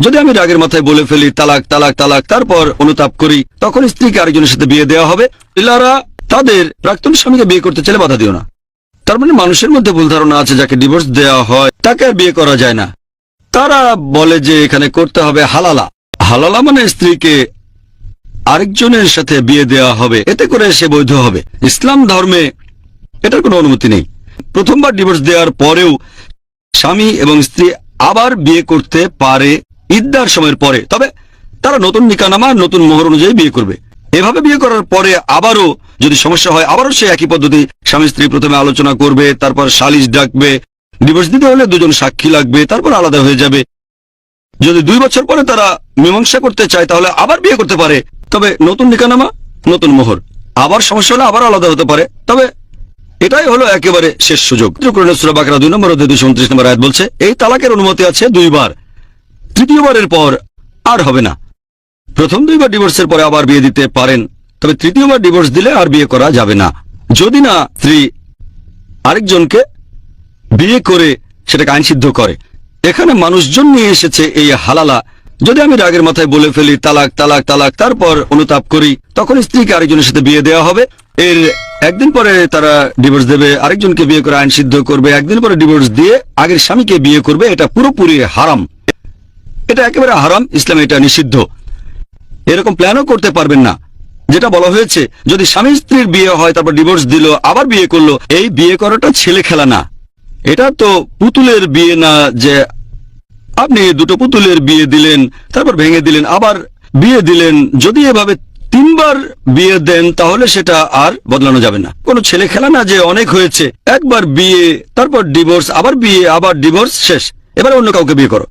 যদি আমি রাগের মাথায় বলে ফেলি তালাক তালাক তালাক, তারপর অনুতাপ করি, তখন স্ত্রীকে আরেকজনের সাথে বিয়ে দেওয়া হবে। মহিলারা তাদের প্রাক্তন স্বামীকে বিয়ে করতে চাইলে বাধা দিও না। তার মানে মানুষের মধ্যে ভুল ধারণা আছে, যাকে ডিভোর্স দেওয়া হয় তাকে আর বিয়ে করা যায় না। তারা বলে যে এখানে করতে হবে হালালা। হালালা মানে স্ত্রীকে আরেকজনের সাথে বিয়ে দেওয়া হবে, এতে করে সে বৈধ হবে। ইসলাম ধর্মে এটার কোনো অনুমতি নেই। প্রথমবার ডিভোর্স দেওয়ার পরেও স্বামী এবং স্ত্রী আবার বিয়ে করতে পারে ইদ্দার সময়ের পরে, তবে তারা নতুন নিকানামা নতুন মোহর অনুযায়ী বিয়ে করবে। এভাবে বিয়ে করার পরে আবারও যদি সমস্যা হয়, আবারও সে একই পদ্ধতি, স্বামী স্ত্রী প্রথমে আলোচনা করবে, তারপর সালিশ ডাকবে। ডিভোর্স দিতে হলে দুজন সাক্ষী লাগবে, তারপর আলাদা হয়ে যাবে। যদি 2 বছর পরে তারা মীমাংসা করতে চায় তাহলে আবার বিয়ে করতে পারে, তবে নতুন নিকানামা নতুন মোহর। আবার সমস্যা হলে আবার আলাদা হতে পারে, তবে এটাই হলো একেবারে শেষ সুযোগ। সূরা বাকারা 2 নম্বর অধ্যায় 229 নম্বর আয়াত বলছে এই তালাকের অনুমতি আছে 2 বার, তৃতীয়বারের পর আর হবে না। প্রথম 2 বার ডিভোর্সের পরে আবার বিয়ে দিতে পারেন, তবে তৃতীয়বার ডিভোর্স দিলে আর বিয়ে করা যাবে না, যদি না স্ত্রী আরেকজনকে বিয়ে করে সেটাকে আইনসিদ্ধ করে। এখানে মানুষজন নিয়ে এসেছে এই হালালা। যদি আমি রাগের মাথায় বলে ফেলি তালাক তালাক তালাক, তারপর অনুতাপ করি, তখন স্ত্রীকে আরেকজনের সাথে বিয়ে দেওয়া হবে। এর একদিন পরে তারা ডিভোর্স দেবে, আরেকজনকে বিয়ে করে আইন সিদ্ধ করবে, একদিন পরে ডিভোর্স দিয়ে আগের স্বামীকে বিয়ে করবে। এটা পুরোপুরি হারাম, এটা একেবারে হারাম। ইসলামে এটা নিষিদ্ধ। এরকম প্ল্যানও করতে পারবেন না। যেটা বলা হয়েছে, যদি স্বামী স্ত্রীর বিয়ে হয় তারপর ডিভোর্স দিল আবার বিয়ে করলো, এই বিয়ে করাটা ছেলে খেলা না। এটা তো পুতুলের বিয়ে না যে আপনি 2টো পুতুলের বিয়ে দিলেন, তারপর ভেঙে দিলেন, আবার বিয়ে দিলেন। যদি এভাবে 3 বার বিয়ে দেন তাহলে সেটা আর বদলানো যাবে না। কোনো ছেলে খেলা না যে অনেক হয়েছে, একবার বিয়ে, তারপর ডিভোর্স, আবার বিয়ে, আবার ডিভোর্স, শেষ, এবারে অন্য কাউকে বিয়ে করো।